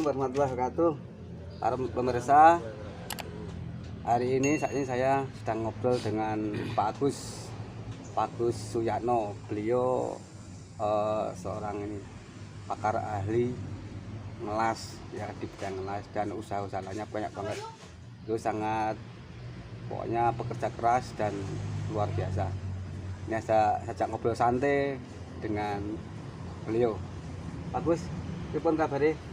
Assalamualaikum warahmatullahi wabarakatuh. Para pemirsa, hari ini saat ini saya sedang ngobrol dengan Pak Agus Suyatno. Beliau seorang ini pakar ahli ngelas ya, di bidang ngelas, dan usaha-usahanya banyak banget. Itu sangat pokoknya pekerja keras dan luar biasa. Ini saya ajak ngobrol santai dengan beliau. Pak Agus, gimana kabarnya?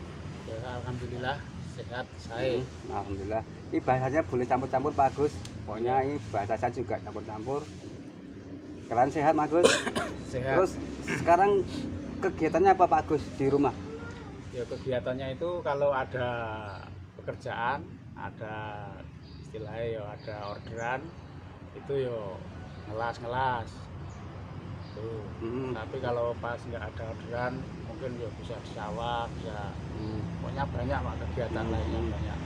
Ya, alhamdulillah sehat saya. Alhamdulillah. Ini bahasanya boleh campur-campur Pak Agus. Pokoknya ini bahasa saya juga campur-campur. Kalian sehat Pak Agus? Sehat. Terus sekarang kegiatannya apa Pak Agus di rumah? Ya, kegiatannya itu kalau ada pekerjaan, ada istilahnya ya ada orderan, itu yo ngelas. Tuh. Tapi kalau pas nggak ada orderan, mungkin ya bisa di sawah, bisa pokoknya banyak Pak, kegiatan lainnya banyak.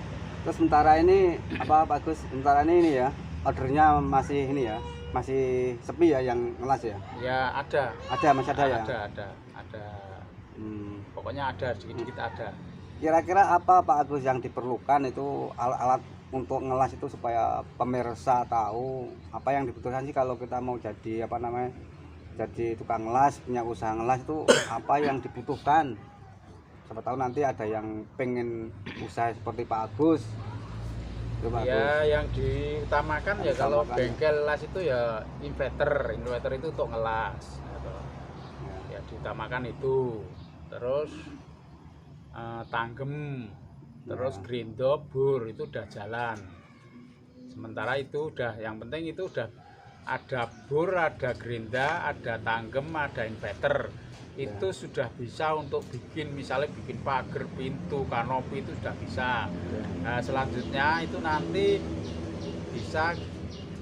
Terus sementara ini apa Pak Agus? Sementara ini ya ordernya masih ini ya, masih sepi ya yang ngelas ya? Ya ada. Masih ada ya? Ada. Pokoknya ada, sedikit ada. Kira-kira apa Pak Agus yang diperlukan itu alat-alat untuk ngelas itu supaya pemirsa tahu apa yang dibutuhkan sih kalau kita mau jadi apa namanya, jadi tukang ngelas, punya usaha ngelas itu apa yang dibutuhkan? Siapa tahu nanti ada yang pengen usaha seperti Pak Agus. Ya, yang diutamakan ya kalau bengkel las itu ya inverter itu untuk ngelas gitu. Ya diutamakan itu. Terus tanggem, terus grindo, bur itu udah jalan. Sementara itu udah, yang penting itu udah ada bur, ada gerinda, ada tanggem, ada inverter. Itu sudah bisa untuk bikin, misalnya bikin pagar, pintu, kanopi itu sudah bisa. Nah, selanjutnya itu nanti bisa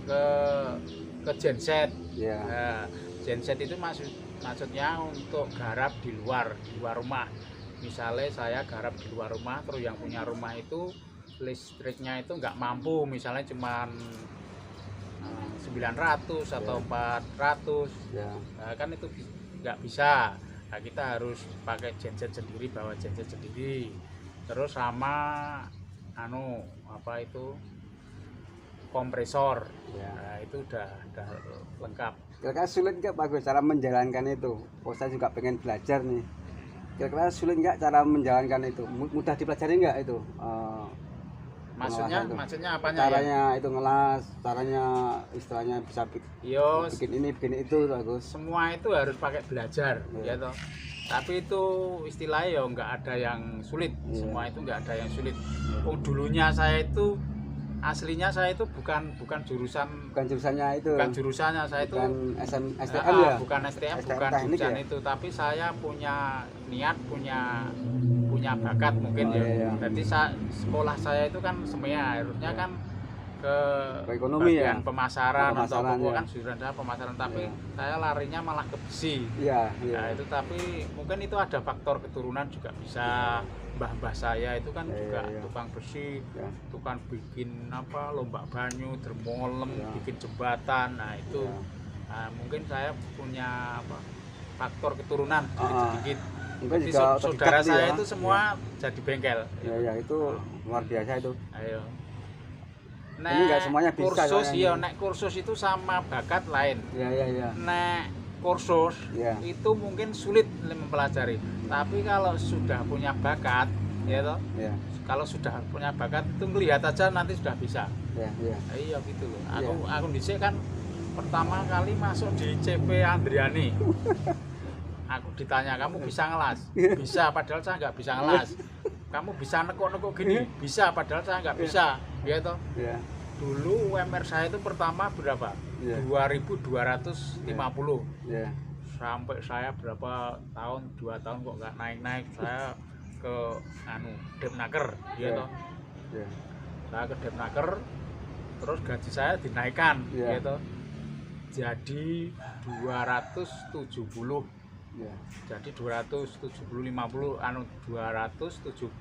ke genset. Nah, genset itu maksudnya untuk garap di luar rumah. Misalnya saya garap di luar rumah, terus yang punya rumah itu listriknya itu nggak mampu, misalnya cuman 900 atau 400, nah, kan itu nggak bisa. Nah, kita harus pakai genset sendiri, bawa genset sendiri. Terus sama kompresor. Nah, itu udah lengkap. Kira-kira sulit nggak Pak Agus cara menjalankan itu? Oh, saya juga pengen belajar nih. Kira-kira sulit nggak cara menjalankan itu? Mudah dipelajari nggak itu? Maksudnya apanya? Caranya ya? Itu ngelas, caranya istilahnya bisa bikin ini, bikin itu, bagus. Semua itu harus pakai belajar, ya toh. Tapi itu istilahnya ya nggak ada yang sulit. Semua itu nggak ada yang sulit. Oh, dulunya saya itu aslinya saya itu bukan jurusannya itu. Bukan jurusannya saya itu. Bukan STM ya? Bukan STM, bukan jurusan ya? Itu. Tapi saya punya niat, punya bakat mungkin ya. Jadi sekolah saya itu kan semea, harusnya kan ke ekonomi bagian ya? Pemasaran atau kan jurusan saya pemasaran, tapi saya larinya malah ke besi. Nah, itu tapi mungkin itu ada faktor keturunan juga bisa. Mbah saya itu kan juga tukang besi, tukang bikin lomba banyu, dermolem, bikin jembatan. Nah itu mungkin saya punya faktor keturunan sedikit. Mungkin jadi saudara saya itu semua jadi bengkel. Ya itu luar biasa itu. Ayo. Ini nggak semuanya bisa. Nek kursus itu sama bakat lain. Nek kursus itu mungkin sulit mempelajari. Tapi kalau sudah punya bakat, ya toh. Kalau sudah punya bakat itu melihat aja nanti sudah bisa. Iya gitu loh. Aku dhisik kan pertama kali masuk di CP Andriani. Aku ditanya, kamu bisa ngelas? Bisa, padahal saya nggak bisa ngelas. Kamu bisa nekuk-nekuk gini? Bisa, padahal saya nggak bisa. Ya toh. Dulu UMR saya itu pertama berapa? 2.250. Sampai saya berapa tahun, 2 tahun kok nggak naik-naik. Saya ke Depnaker, ya toh. Saya ke Depnaker, terus gaji saya dinaikkan, ya toh. Jadi 270. Jadi 270 50 207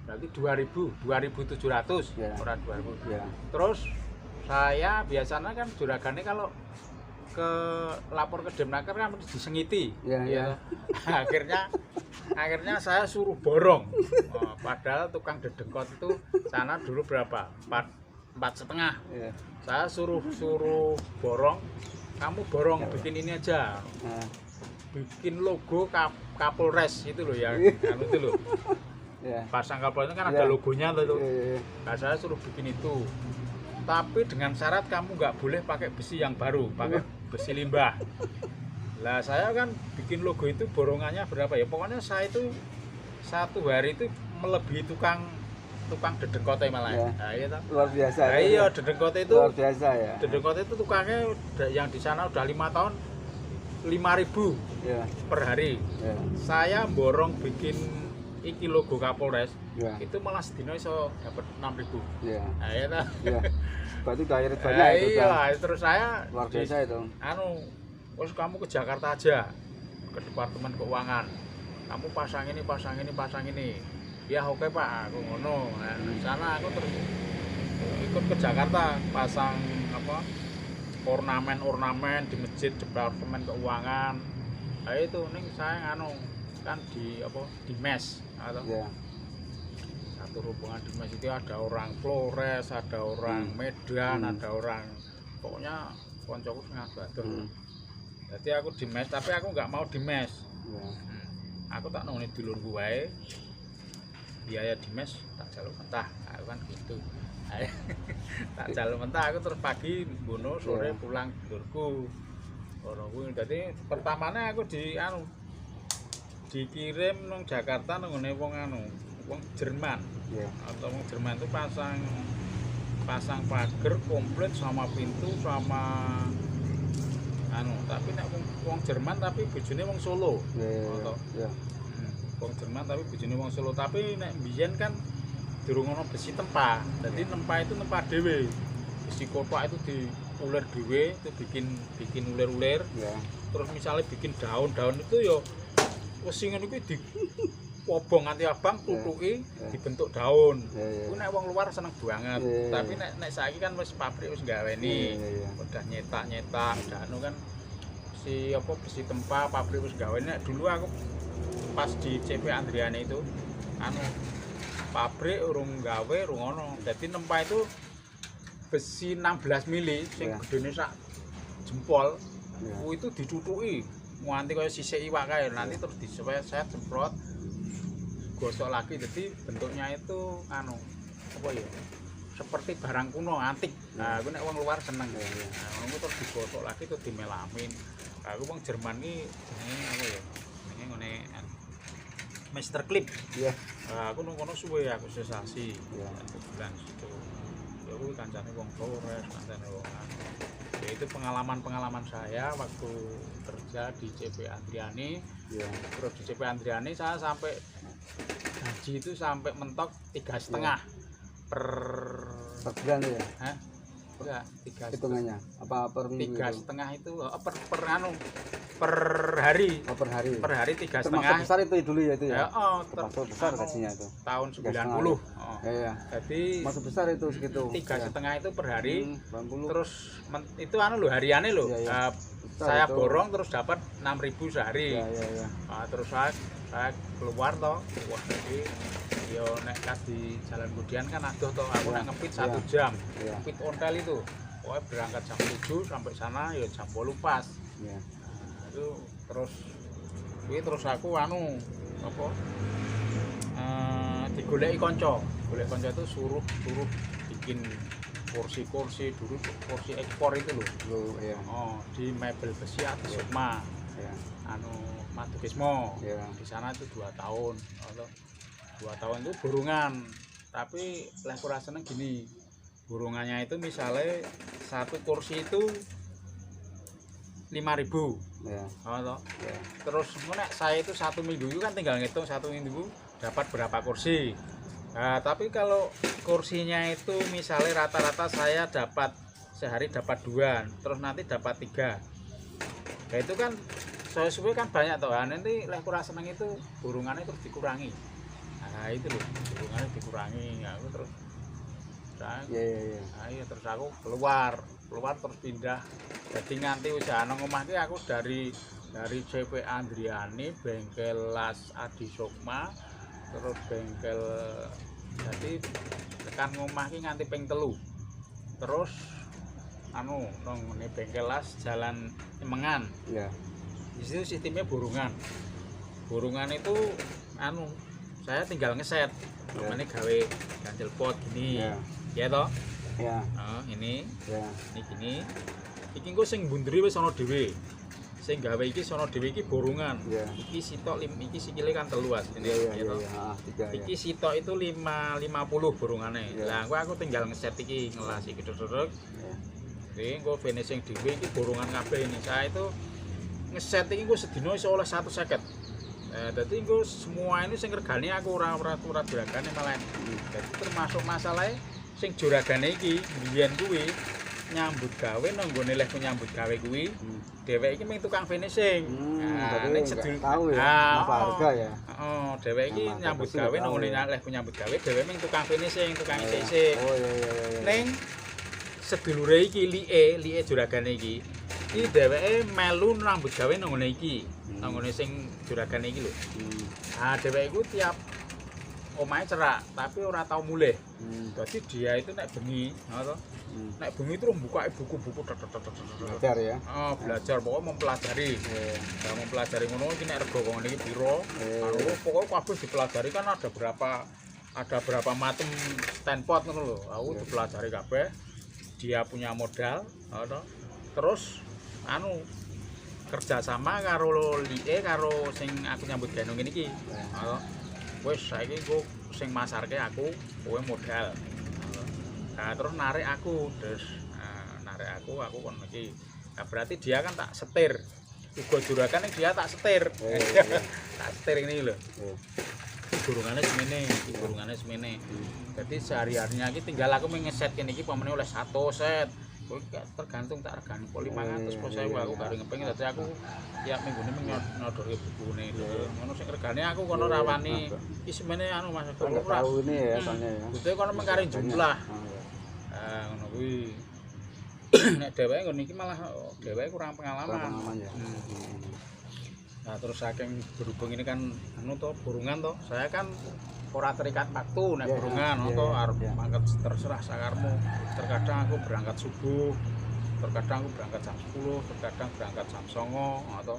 berarti 2.700 orang 2.000. Terus saya biasanya kan juragannya kalau lapor ke Demnaker kan disengiti. Iya. Akhirnya saya suruh borong. Oh, padahal tukang dedengkot itu sana dulu berapa? 4,5. Iya. Saya suruh borong. Kamu borong bikin ini aja. Bikin logo Kapolres itu loh yang anu itu loh. Pasang Kapolres itu kan ada logonya tuh. Nah, saya suruh bikin itu. Tapi dengan syarat kamu nggak boleh pakai besi yang baru, pakai besi limbah. Lah saya kan bikin logo itu borongannya berapa ya? Pokoknya saya itu satu hari itu melebihi tukang dedengkote malah. Nah, iya toh. Luar biasa. Nah, iya dedengkote itu. Luar biasa ya. Dedengkote itu tukangnya yang di sana udah 5 tahun 5.000 per hari. Saya borong bikin iki logo Kapolres. Itu malah sedino iso dapat 6.000. Iya. Nah, iya toh. Iya. Berarti udah irit banyak itu. Iya, terus saya luar biasa itu. Terus kamu ke Jakarta aja, ke Departemen Keuangan. Kamu pasang ini. Ya oke Pak, aku ngono. Nah, di sana aku terus ikut ke Jakarta pasang ornamen di masjid Departemen Keuangan. Nah itu ning saya kan di mes atau satu rombongan di mes itu ada orang Flores, ada orang Medan, ada orang pokoknya koncoku sing adoh. Jadi aku di mes, tapi aku nggak mau di mes. Aku tak nunggu dulurku wae. Biaya di mes tak jaluk mentah. Aku kan gitu. Tak jaluk mentah, aku terus pagi mbono, sore pulang dulurku. Ora kuwi dadi pertamane aku dikirim nang Jakarta nang wong Jerman. Atau wong Jerman itu pasang pagar komplit sama pintu sama tapi nek wong Jerman tapi bojone wong Solo. Wong Jerman tapi bojone wong Solo, tapi nek mbiyen kan durung ono besi tempa. Dadi nempa itu nempa dhewe. Besi kotak itu diulir dhewe, itu bikin ulir-ulir. Terus misalnya bikin daun-daun itu ya wesi ngono kuwi wobong nganti abang tutuki dibentuk daun. Ku nek wong luar seneng banget. Tapi nek saiki kan wis pabrik wis gaweni. Udah nyetak, udah kan besi tempa pabrik wis gaweni. Nek dulu aku pas di CP Andriani itu pabrik urung gawe urung ono. Dadi nempa itu besi 16 mili sing gedene sak jempol. Ku itu dicucuki nganti kaya sisik iwak kae. Nanti terus diseset semprot gosok lagi, jadi bentuknya itu seperti barang kuno antik. Nah, aku nek wong luar seneng. Nah, ngono terus digosok lagi terus dimelamin. Aku wong Jerman iki jenenge ngene Master Clip. Iya. Nah, aku nang kono suwe aku sesasi. Bulan situ. Ya aku kancane wong Flores, kancane wong ya itu pengalaman saya waktu kerja di CP Andriani. Terus di CP Andriani saya sampai gaji itu sampai mentok 3,5 per bulan ya? Enggak, 3,5 hitungannya apa per minggu? 3,5 itu per hari. Per hari. Per hari 3,5. Termasuk besar itu dulu ya itu ya? Termasuk besar gajinya itu. Tahun 90. Iya. Jadi masuk besar itu segitu. 3,5 itu per hari. 90. Terus itu hariannya loh. Saya borong terus dapat 6.000 sehari. Nah, terus saya keluar toh. Wah, jadi yo nek di Jalan Budian kan aduh toh aku nek ngepit 1 jam. Ngepit ontel itu. Pokoknya berangkat jam 7 sampai sana ya jam 8 pas. Nah, itu terus aku digoleki kanca. Golek kanca itu suruh bikin kursi dulu, kursi ekspor itu loh. Di mebel besi Adi Sukma. Madukismo. Di sana itu 2 tahun. 2 tahun itu borongan. Tapi lek kurang seneng gini. Borongannya itu misalnya satu kursi itu 5.000. Terus nek saya itu 1 minggu itu kan tinggal ngitung 1 minggu dapat berapa kursi. Nah, tapi kalau kursinya itu misalnya rata-rata saya dapat sehari dapat 2, terus nanti dapat 3. Nah, itu kan saya suwe kan banyak toh. Nanti lek kurang seneng itu burungannya terus dikurangi. Nah, itu loh, burungannya dikurangi. Aku terus Iya. Ayo terus aku keluar terus pindah. Jadi nganti usaha nang omah ki aku dari CP Andriani, bengkel Las Adi Sukma, terus bengkel jadi tekan ngomah ki nganti ping 3. Terus nang bengkel Las Jalan Cemengan. Iya. Di situ sistemnya borongan. Borongan itu saya tinggal ngeset. Namanya gawe ganjel pot gini. Ya toh? Ya. Ini. Ya. Ini gini. Iki engko sing mbunderi wis ana dhewe. Sing gawe iki sono dhewe iki borongan. Iki sitok iki sikile kan 3 asline. Iki sitok itu 50 borongane. Lah aku tinggal ngeset iki ngelas iki dedek. Jadi engko finishing dhewe iki borongan kabeh ini. Saya itu ngeset iki engko sedina iso oleh 150. Dadi engko semua ini sing regane aku ora juragane malah. Dadi termasuk masalahnya sing juragane iki mbiyen kuwi nyambut gawe nang nggone leh nyambut gawe kuwi dheweke iki mung tukang finishing. Nek sedul tahu ya harga ya. Dheweke iki nyambut gawe nang nggone leh nyambut gawe dheweke mung tukang finishing, tukang isi-isi. Iya. Ning sedulure iki like juragane iki dheweke melu nyambut gawe nang nggone iki, nang nggone sing juragane iki lho. Dheweke iku tiap omahe cerak tapi ora tau mulih. Dadi dia itu nek bengi, ngono. Nek bengi terus buka buku-buku belajar ya. Belajar pokoknya mempelajari. Ya mempelajari ngono iki nek rego kok ngene iki piro. Pokoknya kabeh dipelajari kan ada berapa macam standpot ngono lho. Aku dipelajari kabeh. Dia punya modal, ngono. Terus kerja sama karo like karo sing aku nyambut gawe ngene iki. Wis saiki engko sing masarke aku, kowe modal. Nah, terus narik aku aku kon iki. Nah, berarti dia kan tak setir. Uga juragan dia tak setir. Tak setir ini lho. Burungane semene. Jadi sehari-harinya iki tinggal aku ngeset kene iki pamane oleh 1 set. Kowe tergantung tak regani 500 po 1000 aku karo ngepeng dadi aku tiap minggune nyodori bukune ngono sing regane aku kono rawani iki semene Mas ora tahu ini ya soalnya ya. Bute kono mengkari jumlah. Ngono kuwi. Nek dheweke ngono iki malah dheweke kurang pengalaman. Nah terus saking berhubung ini kan burungan toh. Saya kan ora terikat waktu nek burungan arep mangkat terserah sakarmu. Terkadang aku berangkat subuh, terkadang aku berangkat jam 10, terkadang berangkat jam 09 atau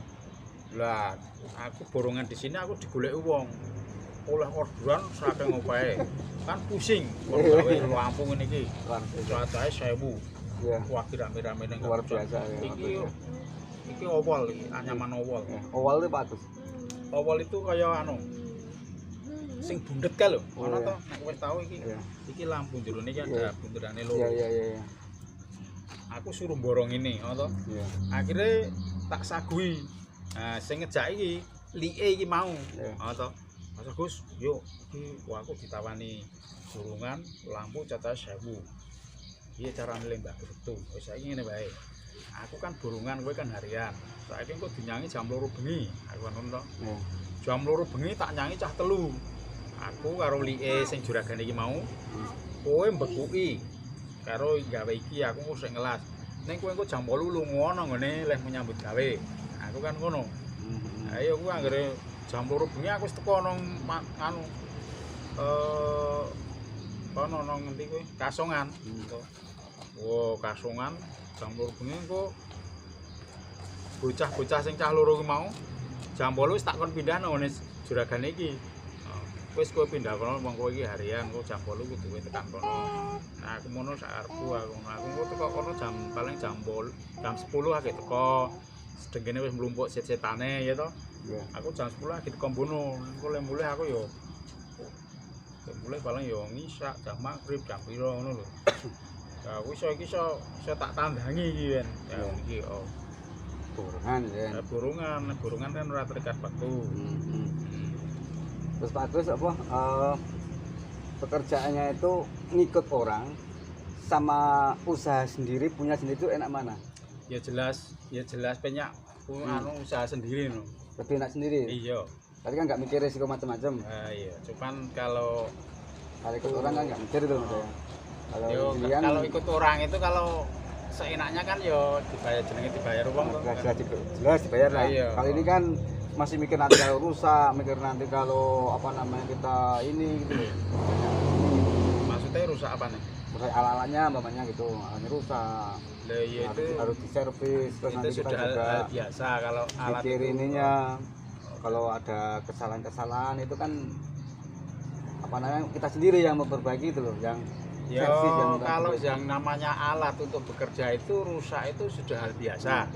lah aku burungan di sini aku digoleki wong. Oleh orderan saking opae. Kan pusing gawe Lampung ngene iki. Cuacane 1000. Wah rame-rame ning luar biasa ya. Iki owol iki, anyaman owol. Owol itu bagus. Owol itu kaya sing bundet ka lho. Ono to nek wis tau iki. Iki lampu jero niki ada bunderane loro. Iya. Aku suruh borong ini, ngono to. Akhire tak sagui. Nah, sing ngejak iki like iki mau. Ngono to. Mas Gus, yuk iki aku ditawani burungan lampu cacahe 1000. Piye carane lembah itu? Wis saiki ngene wae. Aku kan burungan kowe kan harian. Saiki engko dinyangi jam 2 bengi. Aku kan ngono to. Jam 2 bengi tak nyanyi cah 3. Aku karo like sing juragane iki mau. Kowe mbekuki karo gawe iki aku sing ngelas. Ning kowe engko jam 8 lunga nang ngene leh menyambut gawe. Aku kan ngono. Ayo aku anggere jam 2 bengi aku wis teko nang kono nang ngendi kowe? Kasongan. Kasongan jam 2 bengi engko bocah-bocah sing cah loro ki mau jam 8 wis tak kon pindah nang ngene juragane iki. Wis kowe pindah kono wong kowe iki harian kok jam 8 kudu kowe tekan kono. Nah aku mono sak arepku aku teko kono paling jam 10 akeh teko. Sedengene wis mlumpuk set-setane ya to. Aku jam 10 akeh teko mbono. Engko mulih aku yo mulih paling yo ngisak jam magrib jam piro ngono lho. Nah wis iki iso tak tandangi iki kan. Ya iki burungan kan ora terikat waktu. Terus Pak Agus pekerjaannya itu ngikut orang sama usaha sendiri punya sendiri itu enak mana? Ya jelas banyak usaha sendiri no. Lebih enak sendiri. Iya. Tadi kan nggak mikir resiko macam-macam. Iya. Cuman kalau ikut orang kan nggak mikir itu maksudnya. Kalau ikut orang itu kalau seenaknya kan yo dibayar jenenge dibayar uang tuh. Jelas dibayar lah. Kalau ini kan masih mikir nanti kalau rusak, mikir nanti kalau apa namanya kita ini gitu loh. Maksudnya rusak apa nih? Rusak alat-alatnya umpamanya gitu, alatnya rusak. Lah iya itu harus diservis, terus nanti sudah kita juga hal biasa kalau alat mikir itu ininya. Kalau ada kesalahan-kesalahan itu kan apa namanya kita sendiri yang memperbaiki itu loh, yang servis yang kalau yang namanya alat untuk bekerja itu rusak itu sudah hal biasa.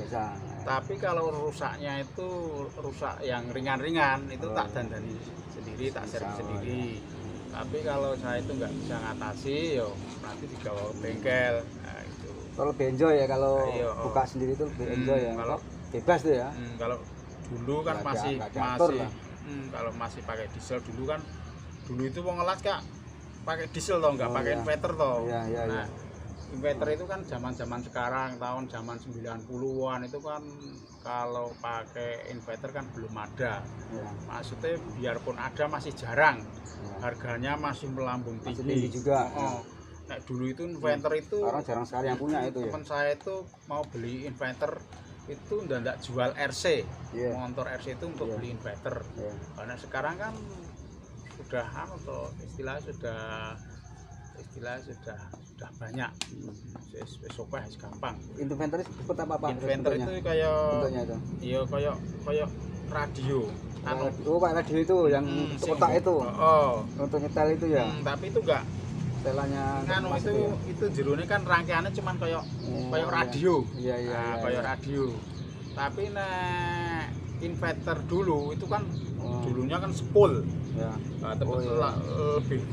Tapi kalau rusaknya itu rusak yang ringan-ringan itu tak dandani sendiri, tak servis sendiri. Tapi kalau saya itu nggak bisa ngatasi, yo nanti dibawa ke bengkel. Nah, itu. Kalau lebih enjoy ya kalau buka sendiri itu lebih enjoy ya. Kalau bebas tuh ya. Kalau dulu kan masih kalau masih pakai diesel dulu itu mau ngelas kak pakai diesel toh, nggak pakai inverter toh. Nah, inverter itu kan zaman sekarang zaman 90-an itu kan kalau pakai inverter kan belum ada. Maksudnya biarpun ada masih jarang. Harganya masih melambung tinggi juga. Nah, dulu itu inverter itu orang jarang sekali yang punya itu ya. Teman saya itu mau beli inverter itu ndak jual RC. Motor RC itu untuk beli inverter. Karena sekarang kan sudah istilah sudah banyak. Sopah gampang. Inverter itu seperti apa? Inverter itu kayak bentuknya itu. Iya kayak radio. Pak radio itu yang kotak itu. Untuk nyetel itu ya. Tapi itu enggak setelannya itu jerone kan rangkaiannya cuman kayak radio. Kayak radio. Tapi nek inverter dulu itu kan dulunya kan spool.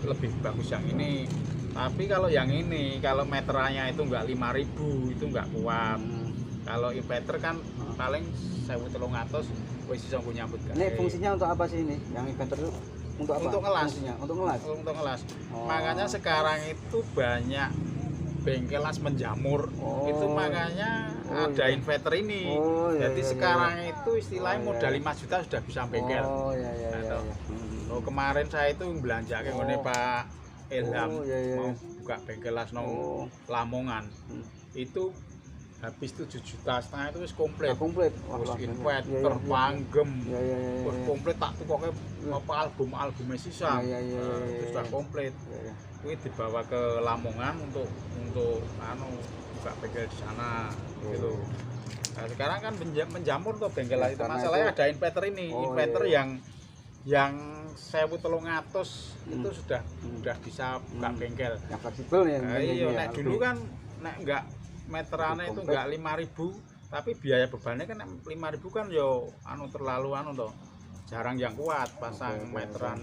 Lebih bagus yang ini. Tapi kalau yang ini kalau meterannya itu enggak 5.000 itu enggak kuat. Kalau inverter kan paling 1.300 wis iso nyambut gawe. Ini fungsinya untuk apa sih ini? Yang inverter itu untuk apa? Untuk ngelas. Untuk ngelas. Makanya sekarang itu banyak bengkel las menjamur. Itu makanya ada inverter ini. Jadi sekarang itu istilahnya modal 5 juta sudah bisa bengkel. Kemarin saya itu belanja ke ngene Pak Ilham mau buka bengkel las nang Lamongan. Itu habis 7,5 juta itu wis komplit. Wis inverter, panggem. Wis komplit tak tukoke apa album-albume sisa. Itu sudah komplit. Kuwi dibawa ke Lamongan untuk buka bengkel di sana gitu. Nah, sekarang kan menjamur tuh bengkel itu. Masalahnya ada inverter ini, inverter yang 1.300 itu sudah bisa buka bengkel. Yang fleksibel ya. Iya, nek dulu kan nek enggak meterannya itu enggak 5.000, tapi biaya bebannya kan 5.000 kan yo terlalu toh. Jarang yang kuat pasang meteran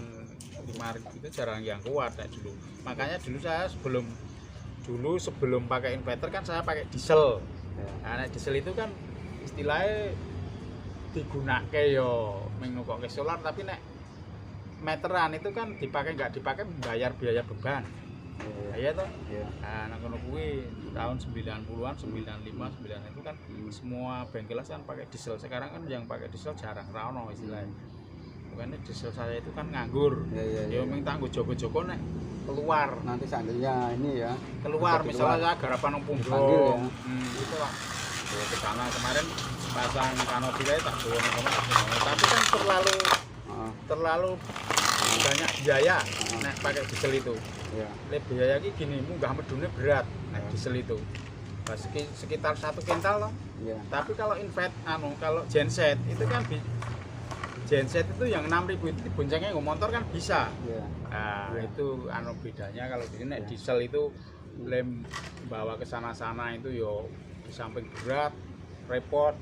5.000 itu jarang yang kuat dulu. Makanya dulu saya sebelum pakai inverter kan saya pakai diesel. Nah, diesel itu kan istilahnya digunakan yo mengukur solar, tapi nek meteran itu kan nggak dipakai membayar biaya beban. Iya toh. Nah, kono kuwi tahun 90-an, 95, 9 itu kan semua bengkel kan pakai diesel. Sekarang kan yang pakai diesel jarang ra ono istilahnya. Makanya diesel saya itu kan nganggur. Ya mung tak nggo jogo-jogo nek keluar. Nanti seandainya ini ya. Keluar misalnya saya garapan nang Punggung. Itu lah. Ke sana kemarin pasang kanopi kae tak bawa nang kono. Tapi kan terlalu banyak biaya nek pakai diesel itu. Biaya iki gini, munggah medune berat nek diesel itu. Sekitar 1 kintal loh. Tapi kalau kalau genset itu kan genset itu yang 6.000 itu diboncengnya motor kan bisa. Nah, itu bedanya kalau di sini diesel itu lem bawa ke sana-sana itu yo di samping berat, repot.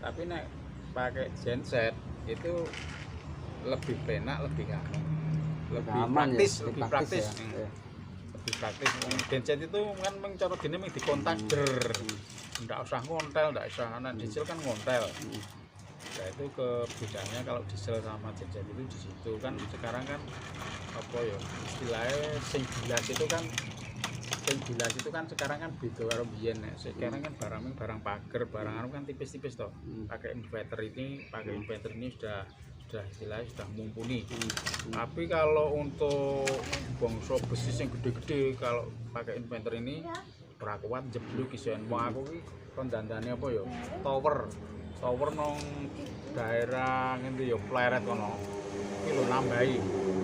Tapi nek pakai genset itu lebih enak, lebih aman, praktis, lebih praktis. Lebih praktis. Genset itu kan cara gini dikontak ndak usah ngontel, ndak usah diesel kan ngontel. Ya itu bedanya kalau diesel sama genset itu di situ kan. Sekarang kan apa ya istilahnya sing bilas itu kan sekarang kan beda karo biyen. Sekarang kan barang pager, barang kan tipis-tipis toh. Pakai inverter ini sudah sudah istilahnya sudah mumpuni. Tapi kalau untuk bangsa besi yang gede-gede, kalau pakai inverter ini ora kuat jeblok isen. Wong aku ki kon dandane apa ya? Tower nang daerah ngendi ya Pleret kono. Iki lho nambahi.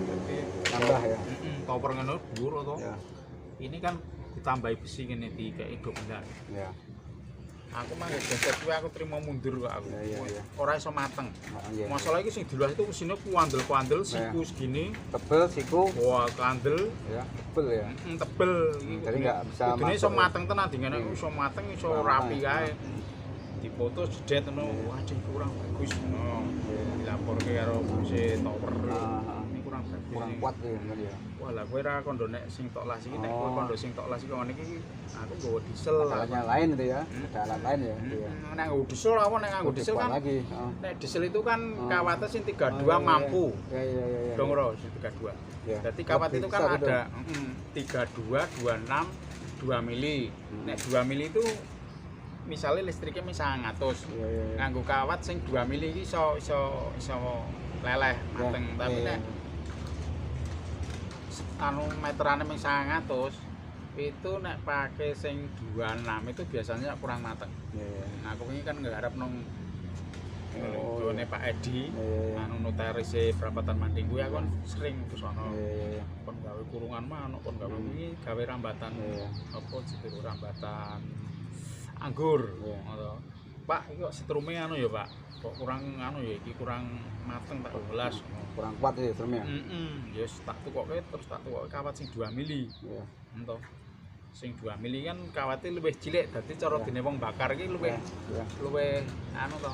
Jadi Nambah ya. Tower ngono dhuwur to. Ya. Ini kan ditambahi besi ngene dikeki go benar. Ya. Aku mah geset kuwi aku trimo mundur kok aku. Ya. Ora iso mateng. Ya. Masalah iki sing diluas itu mesine kuandel-kuandel siku segini. Tebel siku. Wah, kandel. Ya, tebel ya. Tebel. Jadi enggak bisa masuk. Ini iso mateng tenan dingene iso mateng iso rapi kae. Dipoto jedet ngono. Wah, kurang bagus. Dilaporke karo fungsi tower. Ini kurang bagus. Kurang kuat ya, ya. Wah, lah kowe ra kondo nek sing tok las iki nek kowe kondo sing tok las iki ngene iki aku nggawa diesel. Alatnya lain itu ya. Ada alat lain ya. Nek nggo diesel apa nek nggo diesel kan lagi. Nek diesel itu kan kawatnya sing 32 mampu. Ya. Dong ro sing 32. Ya. Jadi kawat itu kan ada 32, 26, 2 mili. Nek 2 mili itu misalnya listriknya misalnya 100. Nganggo kawat sing 2 mili iki iso leleh mateng. Tapi nek anu meterane ming 100 itu nek pakai sing 26 itu biasanya kurang mateng. Nah, aku ini kan nggarap nang ngene Pak Edi, anu notaris Prapatan Manding kuwi aku kan sering ke sono. Kon gawe kurungan manuk, kon gawe iki gawe rambatan apa jenenge rambatan anggur. Ngono. Pak, iki kok setrume anu ya, Pak. Kok kurang anu ya iki kurang mateng tak welas. Kurang kuat ya setrumnya. Ya tak tukoke terus tak tukoke kawat sing 2 mili. Ento. Sing 2 mili kan kawate luwih cilik, dadi cara dene wong bakar iki luwih anu to.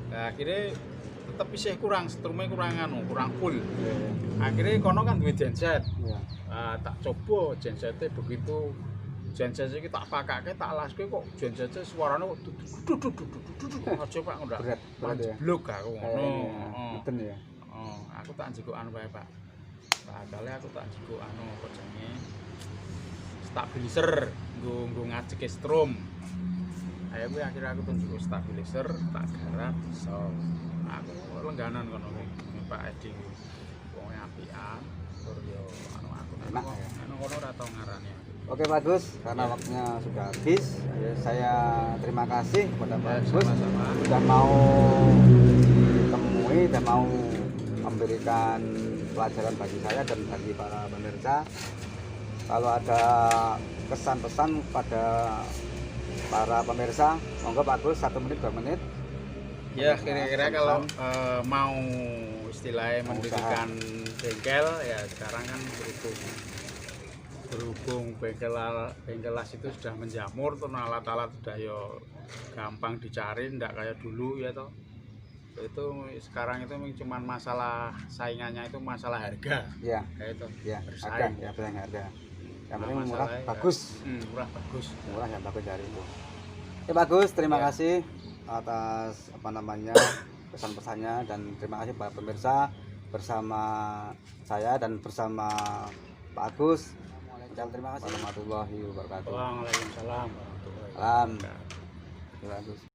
Nah, akhirnya tetep isih kurang setrume kurang anu, kurang full. Akhirnya kono kan duwe genset. Tak coba gensete begitu genset iki tak pakake tak laske kok gensete suarane kok aja Pak ndak. Berat ya. Blok aku ngono. Ngeten ya. Aku tak njikuk anu wae Pak. Bakale aku tak njikuk anu apa jenenge stabilizer nggo ngajeke strom. Ayo kuwi akhirnya aku tunjuk stabilizer tak garap iso. Aku lengganan kono kuwi Pak Edi wong apian tur yo anu aku enak ya. Anu kono ora tau ngarani. Oke Pak Gus, karena waktunya sudah habis, saya terima kasih kepada Pak Gus sudah mau ditemui dan mau memberikan pelajaran bagi saya dan bagi para pemirsa. Kalau ada kesan-pesan pada para pemirsa, monggo Pak Gus 1 menit 2 menit. Ya kira-kira kalau mau istilahnya mendirikan bengkel ya sekarang kan berhubung bengkel las itu sudah menjamur, tuh alat-alat sudah yo gampang dicari, ndak kayak dulu ya toh. Itu sekarang itu cuma masalah saingannya itu masalah harga. Ya. Kayak itu. Ya, bersaing. Ya, bersaing harga. Yang penting murah, bagus. Murah bagus. Murah yang bagus dari itu. Oke bagus, terima kasih atas pesan-pesannya dan terima kasih para pemirsa bersama saya dan bersama Pak Agus. Terima kasih. Warahmatullahi wabarakatuh. Waalaikumsalam warahmatullahi wabarakatuh.